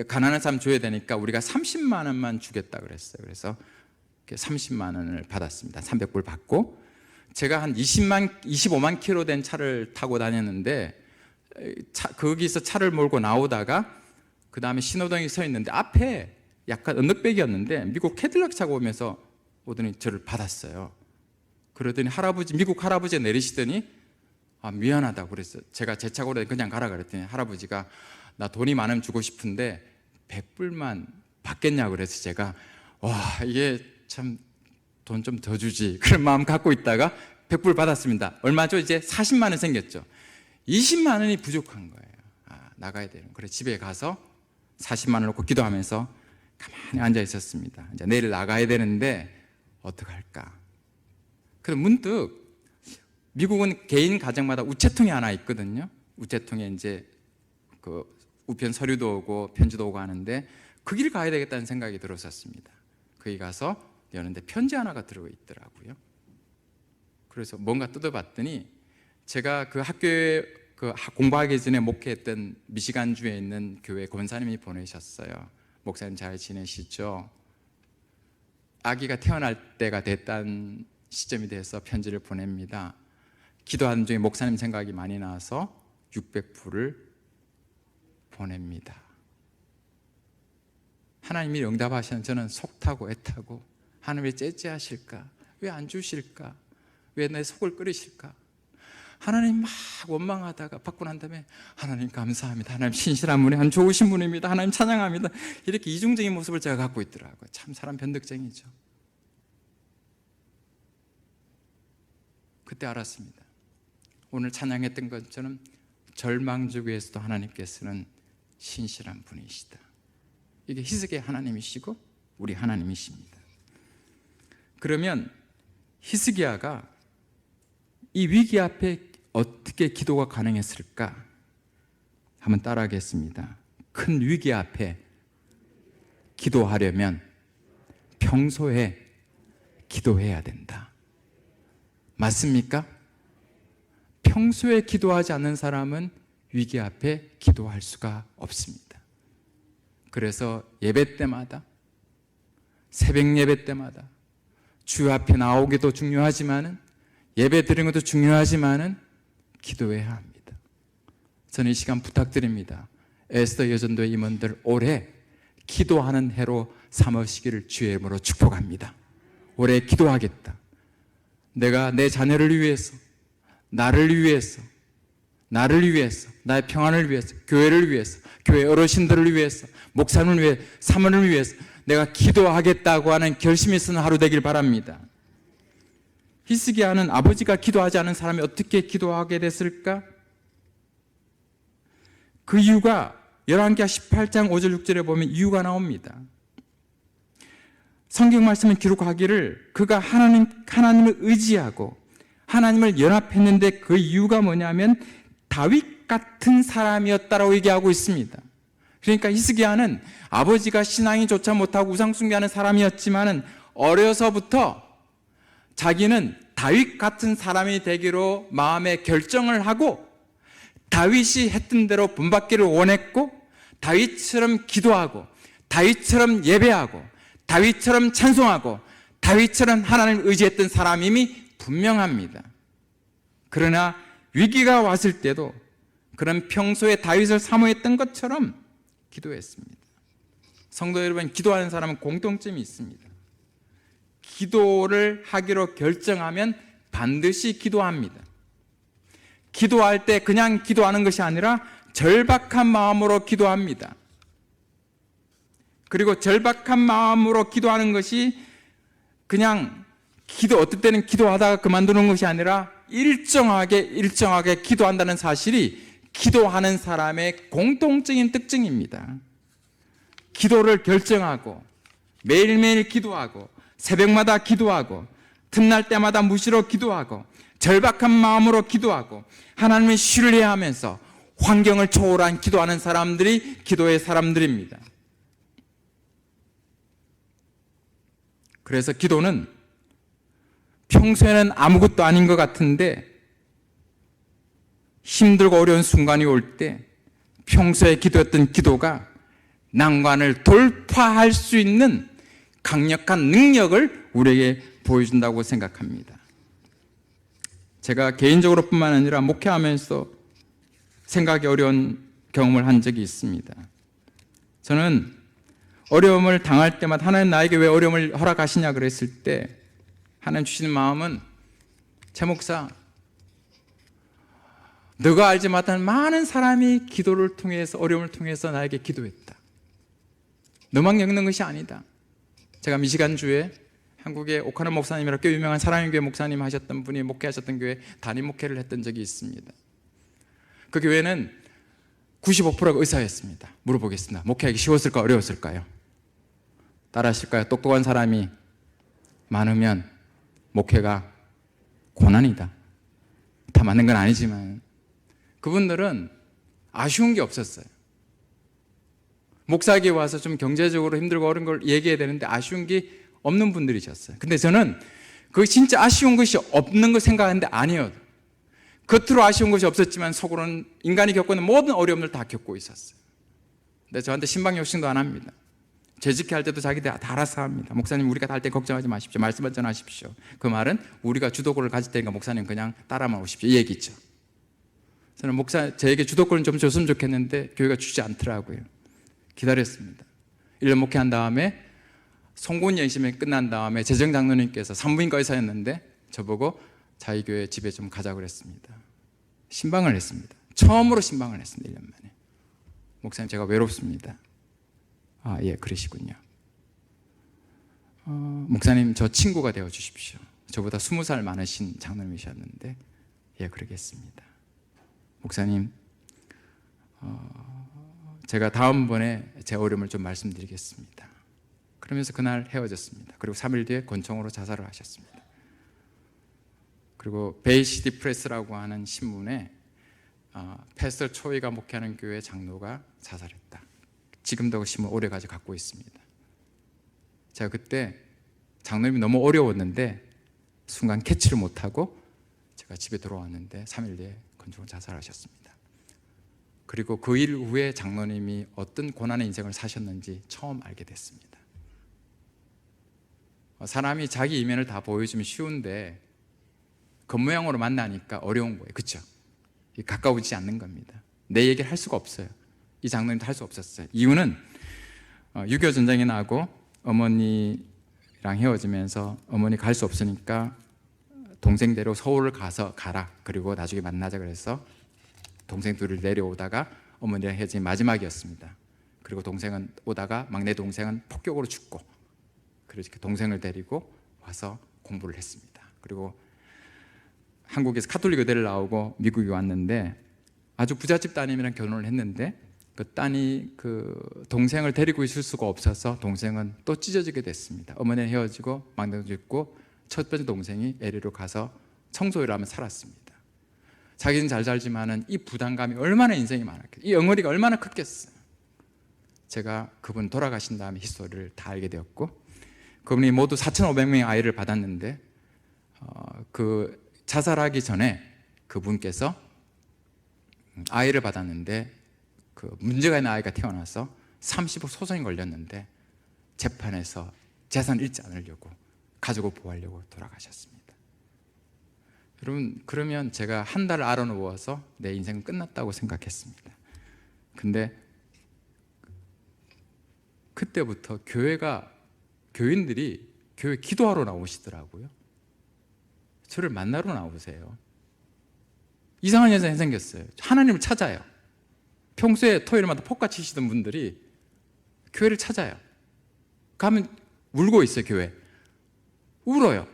가난한 사람 줘야 되니까 우리가 30만 원만 주겠다 그랬어요. 그래서 30만 원을 받았습니다. 300불 받고, 제가 한 25만 킬로 된 차를 타고 다녔는데 거기서 차를 몰고 나오다가 그 다음에 신호등이 서 있는데 앞에 약간 언덕백이었는데 미국 캐딜락 차고 오면서 오더니 저를 받았어요. 그러더니 미국 할아버지가 내리시더니 미안하다고 그랬어요. 제가 제 차고로 그냥 가라 그랬더니 할아버지가 나 돈이 많으면 주고 싶은데 100불만 받겠냐고 그래서 제가 이게 참 돈 좀 더 주지 그런 마음 갖고 있다가 100불 받았습니다. 얼마죠? 이제 40만 원 생겼죠. 20만 원이 부족한 거예요. 나가야 되는. 그래서 집에 가서 40만 원 놓고 기도하면서 가만히 앉아 있었습니다. 이제 내일 나가야 되는데 어떡할까? 그래서 문득 미국은 개인 가정마다 우체통이 하나 있거든요. 우체통에 이제 우편 서류도 오고 편지도 오고 하는데 그 길 가야 되겠다는 생각이 들었었습니다. 거기 가서 여는데 편지 하나가 들어있더라고요. 그래서 뭔가 뜯어봤더니 제가 그 학교에 공부하기 전에 목회했던 미시간주에 있는 교회 권사님이 보내셨어요. 목사님 잘 지내시죠? 아기가 태어날 때가 됐다는 시점이 돼서 편지를 보냅니다. 기도하는 중에 목사님 생각이 많이 나서 600불을 보냅니다. 하나님이 응답하시는, 저는 속타고 애타고 하나님 왜 째째하실까? 왜 안 주실까? 왜 내 속을 끓이실까? 하나님 막 원망하다가 받고 난 다음에 하나님 감사합니다. 하나님 신실한 분이 한 좋으신 분입니다. 하나님 찬양합니다. 이렇게 이중적인 모습을 제가 갖고 있더라고요. 참 사람 변덕쟁이죠. 그때 알았습니다. 오늘 찬양했던 것처럼 절망주기에서도 하나님께서는 신실한 분이시다. 이게 히스기야 하나님이시고 우리 하나님이십니다. 그러면 히스기야가 이 위기 앞에 어떻게 기도가 가능했을까? 한번 따라하겠습니다. 큰 위기 앞에 기도하려면 평소에 기도해야 된다. 맞습니까? 평소에 기도하지 않는 사람은 위기 앞에 기도할 수가 없습니다. 그래서 예배 때마다, 새벽 예배 때마다 주 앞에 나오기도 중요하지만은, 예배 드리는 것도 중요하지만은 기도해야 합니다. 저는 이 시간 부탁드립니다. 에스더 여전도의 임원들 올해 기도하는 해로 삼으시기를 주의 이름으로 축복합니다. 올해 기도하겠다. 내가 내 자녀를 위해서, 나를 위해서, 나의 평안을 위해서, 교회를 위해서, 교회 어르신들을 위해서, 목사님을 위해, 사모를 위해서 내가 기도하겠다고 하는 결심이 있는 하루 되길 바랍니다. 히스기야는 아버지가 기도하지 않은 사람이 어떻게 기도하게 됐을까? 그 이유가 열왕기하 18장 5절 6절에 보면 이유가 나옵니다. 성경 말씀을 기록하기를 그가 하나님을 의지하고 하나님을 연합했는데 그 이유가 뭐냐면 다윗 같은 사람이었다라고 얘기하고 있습니다. 그러니까 히스기야는 아버지가 신앙이 좋지 못하고 우상숭배하는 사람이었지만은 어려서부터 자기는 다윗 같은 사람이 되기로 마음에 결정을 하고 다윗이 했던 대로 본받기를 원했고 다윗처럼 기도하고 다윗처럼 예배하고 다윗처럼 찬송하고 다윗처럼 하나님을 의지했던 사람임이 분명합니다. 그러나 위기가 왔을 때도 그런 평소에 다윗을 사모했던 것처럼 기도했습니다. 성도 여러분, 기도하는 사람은 공통점이 있습니다. 기도를 하기로 결정하면 반드시 기도합니다. 기도할 때 그냥 기도하는 것이 아니라 절박한 마음으로 기도합니다. 그리고 절박한 마음으로 기도하는 것이 그냥 어떨 때는 기도하다가 그만두는 것이 아니라 일정하게 기도한다는 사실이 기도하는 사람의 공통적인 특징입니다. 기도를 결정하고 매일매일 기도하고 새벽마다 기도하고 틈날 때마다 무시로 기도하고 절박한 마음으로 기도하고 하나님을 신뢰하면서 환경을 초월한 기도하는 사람들이 기도의 사람들입니다. 그래서 기도는 평소에는 아무것도 아닌 것 같은데 힘들고 어려운 순간이 올 때 평소에 기도했던 기도가 난관을 돌파할 수 있는 강력한 능력을 우리에게 보여준다고 생각합니다. 제가 개인적으로 뿐만 아니라 목회하면서 생각이 어려운 경험을 한 적이 있습니다. 저는 어려움을 당할 때마다 하나님 나에게 왜 어려움을 허락하시냐 그랬을 때 하나님 주시는 마음은 최 목사, 너가 알지 못한 많은 사람이 기도를 통해서 어려움을 통해서 나에게 기도했다. 너만 겪는 것이 아니다. 제가 미시간주에 한국의 오카노 목사님이라 꽤 유명한 사랑의 교회 목사님 하셨던 분이 목회하셨던 교회 담임 목회를 했던 적이 있습니다. 그 교회는 95%가 의사였습니다. 물어보겠습니다. 목회하기 쉬웠을까 어려웠을까요? 따라하실까요? 똑똑한 사람이 많으면 목회가 고난이다. 다 맞는 건 아니지만 그분들은 아쉬운 게 없었어요. 목사에게 와서 좀 경제적으로 힘들고 어려운 걸 얘기해야 되는데 아쉬운 게 없는 분들이셨어요. 근데 저는 그 진짜 아쉬운 것이 없는 거 생각하는데 아니에요. 겉으로 아쉬운 것이 없었지만 속으로는 인간이 겪고 있는 모든 어려움을 다 겪고 있었어요. 근데 저한테 신방 욕심도 안 합니다. 재직회 할 때도 자기들 다 알아서 합니다. 목사님 우리가 다 할 때 걱정하지 마십시오. 말씀만 전하십시오. 그 말은 우리가 주도권을 가질 테니까 목사님 그냥 따라만 오십시오. 이 얘기죠. 저는 저에게 주도권을 좀 줬으면 좋겠는데 교회가 주지 않더라고요. 기다렸습니다. 1년 목회한 다음에 송곳니 연심이 끝난 다음에 재정장로님께서 산부인과 의사였는데 저보고 자기 교회 집에 좀 가자고 그랬습니다. 신방을 했습니다. 처음으로 신방을 했습니다. 1년 만에. 목사님 제가 외롭습니다. 아, 예, 그러시군요. 목사님 저 친구가 되어 주십시오. 저보다 20살 많으신 장로님이셨는데 예, 그러겠습니다. 목사님 제가 다음번에 제 어려움을 좀 말씀드리겠습니다. 그러면서 그날 헤어졌습니다. 그리고 3일 뒤에 권총으로 자살을 하셨습니다. 그리고 베이시티 프레스라고 하는 신문에 패스터 초이가 목회하는 교회 장로가 자살했다. 지금도 그 신문 오래까지 갖고 있습니다. 제가 그때 장로님이 너무 어려웠는데 순간 캐치를 못하고 제가 집에 들어왔는데 3일 뒤에 건조원 자살하셨습니다. 그리고 그 일 후에 장로님이 어떤 고난의 인생을 사셨는지 처음 알게 됐습니다. 사람이 자기 이면을 다 보여주면 쉬운데 겉모양으로 만나니까 어려운 거예요. 그렇죠? 가까워지지 않는 겁니다. 내 얘기를 할 수가 없어요. 이 장로님도 할 수 없었어요. 이유는 6.25 전쟁이 나고 어머니랑 헤어지면서 어머니 갈 수 없으니까 동생대로 서울을 가라. 그리고 나중에 만나자 그래서 동생 둘을 내려오다가 어머니랑 헤어진 마지막이었습니다. 그리고 동생은 오다가 막내 동생은 폭격으로 죽고, 그래서 동생을 데리고 와서 공부를 했습니다. 그리고 한국에서 카톨릭 의대를 나오고 미국에 왔는데 아주 부잣집 따님이랑 결혼을 했는데 그 딸이 그 동생을 데리고 있을 수가 없어서 동생은 또 찢어지게 됐습니다. 어머니는 헤어지고 막내도 죽고 첫 번째 동생이 LA로 가서 청소일을 하며 살았습니다. 자기는 잘 살지만은 이 부담감이 얼마나 인생이 많았겠어요. 이 엉어리가 얼마나 컸겠어요. 제가 그분 돌아가신 다음에 히스토리를 다 알게 되었고, 그분이 모두 4,500명의 아이를 받았는데 그 자살하기 전에 그분께서 아이를 받았는데 그 문제가 있는 아이가 태어나서 30억 소송이 걸렸는데 재판에서 재산을 잃지 않으려고 가족을 보호하려고 돌아가셨습니다. 여러분, 그러면 제가 한 달을 알아누워서 내 인생은 끝났다고 생각했습니다. 근데 그때부터 교인들이 교회 기도하러 나오시더라고요. 저를 만나러 나오세요. 이상한 현상이 생겼어요. 하나님을 찾아요. 평소에 토요일마다 폭가 치시던 분들이 교회를 찾아요. 가면 울고 있어요. 교회 울어요.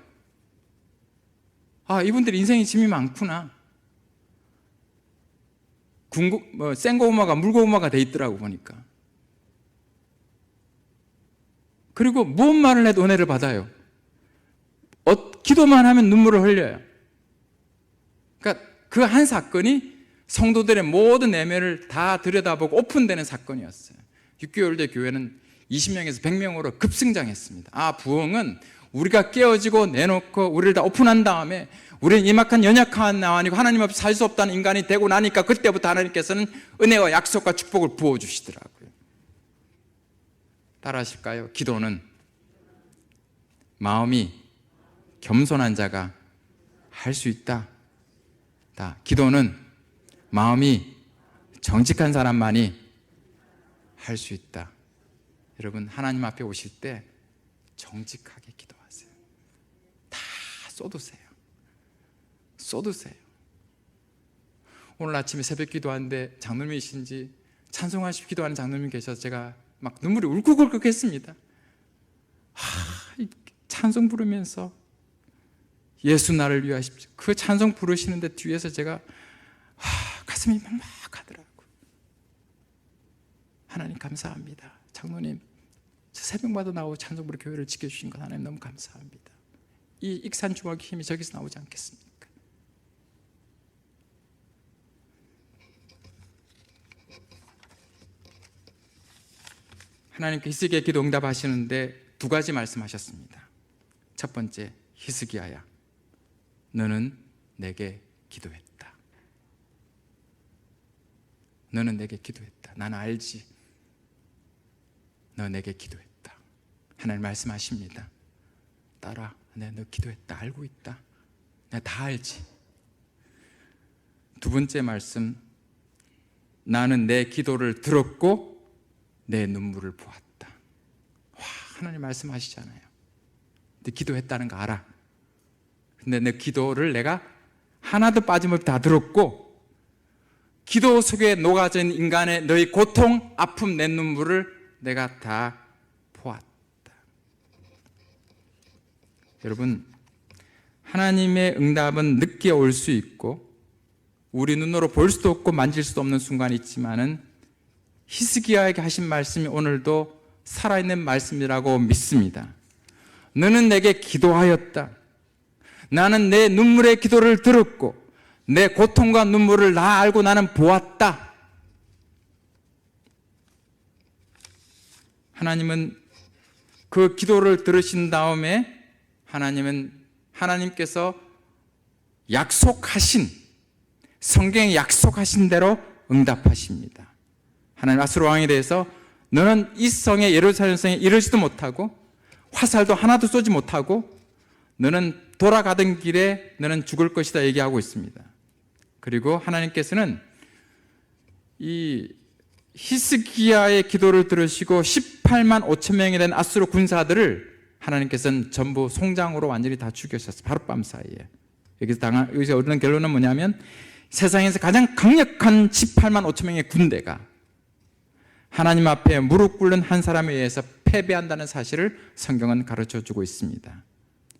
아, 이분들 인생에 짐이 많구나. 생고구마가 물고구마가 돼 있더라고 보니까. 그리고 무슨 말을 해도 은혜를 받아요. 기도만 하면 눈물을 흘려요. 그러니까 그 한 사건이 성도들의 모든 내면을 다 들여다보고 오픈되는 사건이었어요. 6개월 뒤에 교회는 20명에서 100명으로 급성장했습니다. 아, 부흥은 우리가 깨어지고 내놓고 우리를 다 오픈한 다음에 우리는 이막한 연약한 나 아니고 하나님 없이 살 수 없다는 인간이 되고 나니까 그때부터 하나님께서는 은혜와 약속과 축복을 부어주시더라고요. 따라하실까요? 기도는 마음이 겸손한 자가 할 수 있다. 기도는 마음이 정직한 사람만이 할 수 있다. 여러분, 하나님 앞에 오실 때 정직하게 기도하세요. 다 쏟으세요. 오늘 아침에 새벽 기도하는데 장로님이신지 찬송하시고 기도하는 장로님이 계셔서 제가 막 눈물이 울컥울컥 했습니다. 찬송 부르면서 예수 나를 위하십시오. 그 찬송 부르시는데 뒤에서 제가 가슴이 막막하더라고요. 하나님 감사합니다. 장로님, 새벽마다 나오고 찬송 부르 교회를 지켜주신 것 하나님 너무 감사합니다. 이 익산중학교 힘이 저기서 나오지 않겠습니까? 하나님께 히스기야 기도 응답하시는데 두 가지 말씀하셨습니다. 첫 번째, 히스기야야, 너는 내게 기도했다. 너는 내게 기도했다. 나는 알지. 너 내게 기도했다. 하나님 말씀하십니다. 딸아, 내가 너 기도했다. 알고 있다. 내가 다 알지. 두 번째 말씀, 나는 내 기도를 들었고 내 눈물을 보았다. 하나님 말씀하시잖아요. 네 기도했다는 거 알아. 근데 내 기도를 내가 하나도 빠짐없이 다 들었고 기도 속에 녹아진 인간의 너희 고통, 아픔, 내 눈물을 내가 다 보았다. 여러분, 하나님의 응답은 늦게 올 수 있고 우리 눈으로 볼 수도 없고 만질 수도 없는 순간이 있지만은 히스기야에게 하신 말씀이 오늘도 살아있는 말씀이라고 믿습니다. 너는 내게 기도하였다. 나는 내 눈물의 기도를 들었고 내 고통과 눈물을 다 알고 나는 보았다. 하나님은 그 기도를 들으신 다음에 하나님께서 약속하신, 성경에 약속하신 대로 응답하십니다. 하나님 아수르 왕에 대해서 너는 이 성에, 예루살렘 성에 이르지도 못하고 화살도 하나도 쏘지 못하고 너는 돌아가던 길에 너는 죽을 것이다 얘기하고 있습니다. 그리고 하나님께서는 이 히스기야의 기도를 들으시고 18만 5천 명이 된 아수르 군사들을 하나님께서는 전부 송장으로 완전히 다 죽여셨어요. 하룻밤 사이에. 여기서 얻는 결론은 뭐냐면 세상에서 가장 강력한 18만 5천 명의 군대가 하나님 앞에 무릎 꿇는 한 사람에 의해서 패배한다는 사실을 성경은 가르쳐주고 있습니다.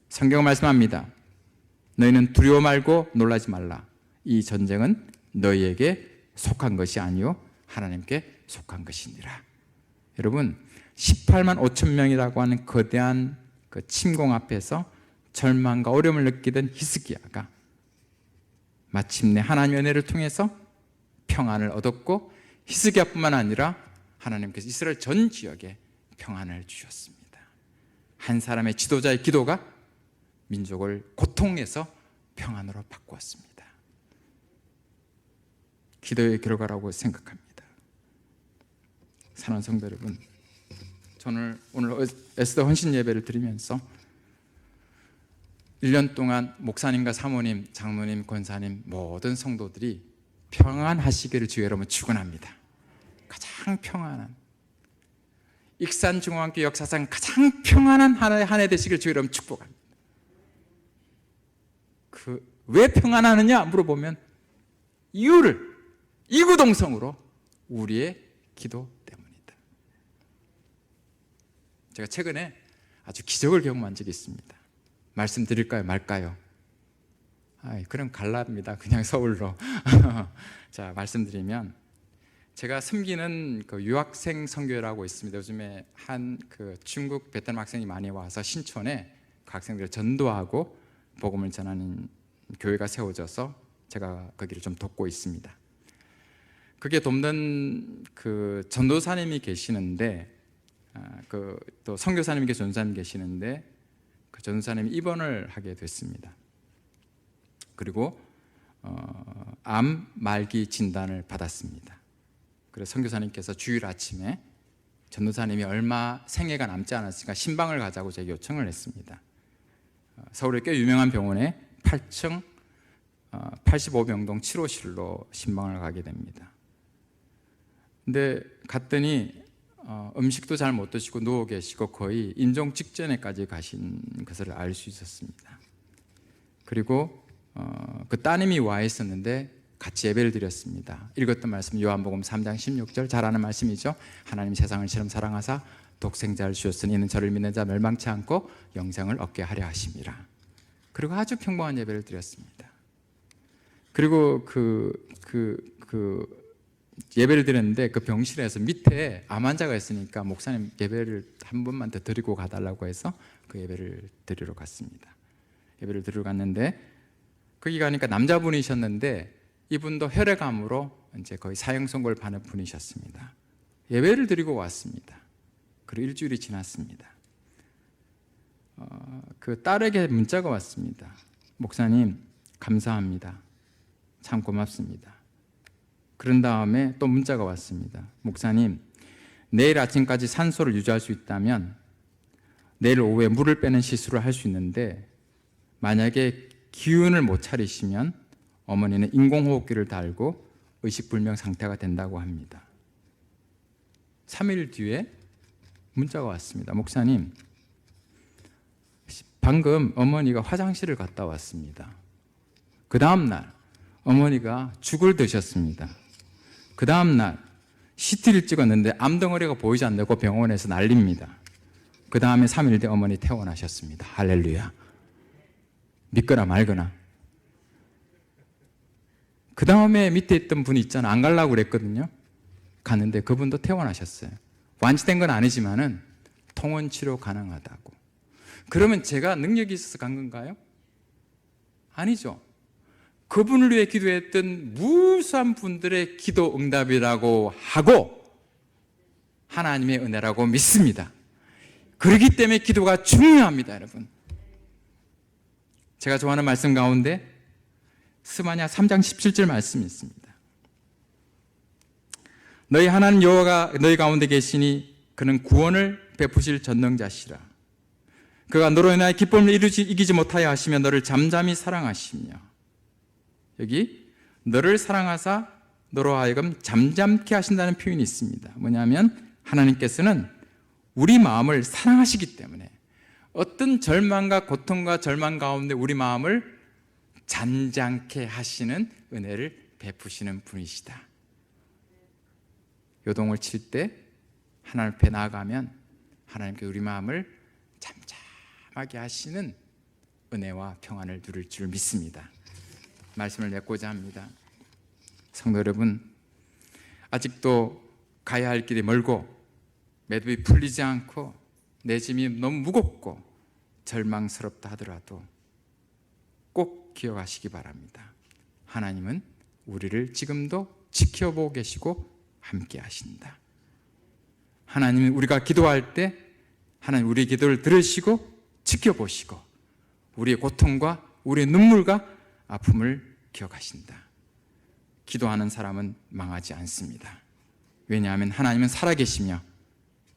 성경은 말씀합니다. 너희는 두려워 말고 놀라지 말라. 이 전쟁은 너희에게 속한 것이 아니요 하나님께 속한 것이니라. 여러분, 18만 5천 명이라고 하는 거대한 그 침공 앞에서 절망과 어려움을 느끼던 히스기야가 마침내 하나님의 은혜를 통해서 평안을 얻었고, 히스기야뿐만 아니라 하나님께서 이스라엘 전 지역에 평안을 주셨습니다. 한 사람의 지도자의 기도가 민족을 고통에서 평안으로 바꾸었습니다. 기도의 결과라고 생각합니다. 사랑하는 성도 여러분, 저는 오늘 에스더 헌신 예배를 드리면서 1년 동안 목사님과 사모님, 장로님, 권사님 모든 성도들이 평안하시기를 주의 이름으로 축원합니다. 가장 평안한, 익산중앙교회 역사상 가장 평안한 한 해 되시길 주의 이름으로 축복합니다. 왜 평안하느냐 물어보면 이유를 이구동성으로 우리의 기도 때문이다. 제가 최근에 아주 기적을 경험한 적이 있습니다. 말씀드릴까요 말까요? 그럼 갈랍니다. 그냥 서울로. 자, 말씀드리면 제가 섬기는 그 유학생 선교회라고 있습니다. 요즘에 그 중국 베트남 학생이 많이 와서 신촌에 그 학생들을 전도하고 복음을 전하는 교회가 세워져서 제가 거기를 좀 돕고 있습니다. 그게 돕는 그 전도사님이 계시는데, 또 선교사님께 전도사님 계시는데, 그 전도사님이 입원을 하게 됐습니다. 그리고 암 말기 진단을 받았습니다. 그래서 선교사님께서 주일 아침에 전도사님이 얼마 생애가 남지 않았으니까 신방을 가자고 제게 요청을 했습니다. 서울의 꽤 유명한 병원에 8층 85병동 7호실로 신방을 가게 됩니다. 근데 갔더니 음식도 잘 못 드시고 누워 계시고 거의 임종 직전에까지 가신 것을 알 수 있었습니다. 그리고 그 따님이 와 있었는데 같이 예배를 드렸습니다. 읽었던 말씀 요한복음 3장 16절, 잘 아는 말씀이죠. 하나님 세상을 이처럼 사랑하사 독생자를 주셨으니 이는 저를 믿는 자 멸망치 않고 영생을 얻게 하려 하심이라. 그리고 아주 평범한 예배를 드렸습니다. 그리고 예배를 드렸는데 그 병실에서 밑에 암 환자가 있으니까 목사님 예배를 한 번만 더 드리고 가달라고 해서 그 예배를 드리러 갔습니다. 예배를 드리러 갔는데 거기 가니까 남자분이셨는데 이분도 혈액암으로 이제 거의 사형 선고를 받는 분이셨습니다. 예배를 드리고 왔습니다. 그리고 일주일이 지났습니다. 그 딸에게 문자가 왔습니다. 목사님 감사합니다. 참 고맙습니다. 그런 다음에 또 문자가 왔습니다. 목사님, 내일 아침까지 산소를 유지할 수 있다면 내일 오후에 물을 빼는 시술을 할 수 있는데 만약에 기운을 못 차리시면 어머니는 인공호흡기를 달고 의식불명 상태가 된다고 합니다. 3일 뒤에 문자가 왔습니다. 목사님, 방금 어머니가 화장실을 갔다 왔습니다. 그 다음날 어머니가 죽을 드셨습니다. 그 다음날 CT를 찍었는데 암덩어리가 보이지 않고 병원에서 난립니다. 그 다음에 3일 뒤 어머니 퇴원하셨습니다. 할렐루야. 믿거나 말거나. 그 다음에 밑에 있던 분이 있잖아, 안 가려고 그랬거든요. 갔는데 그분도 퇴원하셨어요. 완치된 건 아니지만은 통원 치료 가능하다고. 그러면 제가 능력이 있어서 간 건가요? 아니죠. 그분을 위해 기도했던 무수한 분들의 기도 응답이라고 하고 하나님의 은혜라고 믿습니다. 그렇기 때문에 기도가 중요합니다, 여러분. 제가 좋아하는 말씀 가운데 스마냐 3장 17절 말씀이 있습니다. 너희 하나님 여호와가 너희 가운데 계시니 그는 구원을 베푸실 전능자시라. 그가 너로 인하여 기쁨을 이기지 못하여 하시며 너를 잠잠히 사랑하시며, 여기 너를 사랑하사 너로 하여금 잠잠케 하신다는 표현이 있습니다. 뭐냐면 하나님께서는 우리 마음을 사랑하시기 때문에 어떤 절망과 고통과 절망 가운데 우리 마음을 잠잠케 하시는 은혜를 베푸시는 분이시다. 요동을 칠 때 하나님 앞에 나아가면 하나님께 우리 마음을 잠잠하게 하시는 은혜와 평안을 누릴 줄 믿습니다. 말씀을 맺고자 합니다. 성도 여러분, 아직도 가야 할 길이 멀고 매듭이 풀리지 않고 내 짐이 너무 무겁고 절망스럽다 하더라도 꼭 기억하시기 바랍니다. 하나님은 우리를 지금도 지켜보고 계시고 함께 하신다. 하나님은 우리가 기도할 때 하나님 우리의 기도를 들으시고 지켜보시고 우리의 고통과 우리의 눈물과 아픔을 기억하신다. 기도하는 사람은 망하지 않습니다. 왜냐하면 하나님은 살아계시며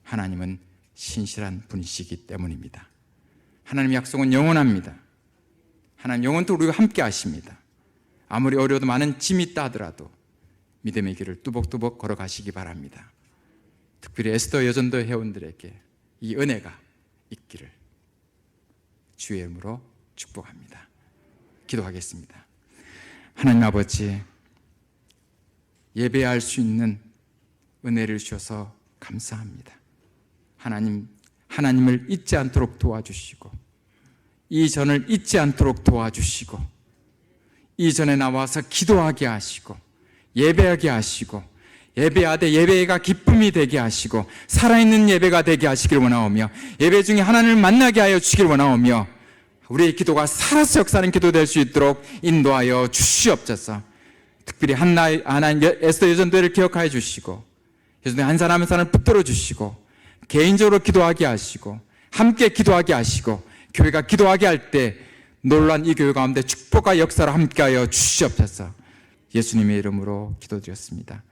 하나님은 신실한 분이시기 때문입니다. 하나님의 약속은 영원합니다. 하나님 영원토록 우리가 함께 하십니다. 아무리 어려워도 많은 짐이 있다 하더라도 믿음의 길을 뚜벅뚜벅 걸어가시기 바랍니다. 특별히 에스더 여전도 회원들에게 이 은혜가 있기를 주의 이름으로 축복합니다. 기도하겠습니다. 하나님 아버지, 예배할 수 있는 은혜를 주셔서 감사합니다. 하나님을 잊지 않도록 도와주시고 이 전을 잊지 않도록 도와주시고 이 전에 나와서 기도하게 하시고 예배하게 하시고 예배하되 예배가 기쁨이 되게 하시고 살아있는 예배가 되게 하시길 원하오며 예배 중에 하나님을 만나게 하여 주시길 원하오며 우리의 기도가 살아서 역사하는 기도 될 수 있도록 인도하여 주시옵소서. 특별히 에스더 여전도를 기억하여 주시고 여전도 한 사람 한 사람을 붙들어 주시고 개인적으로 기도하게 하시고 함께 기도하게 하시고 교회가 기도하게 할 때 놀란 이 교회 가운데 축복과 역사를 함께하여 주시옵소서. 예수님의 이름으로 기도드렸습니다.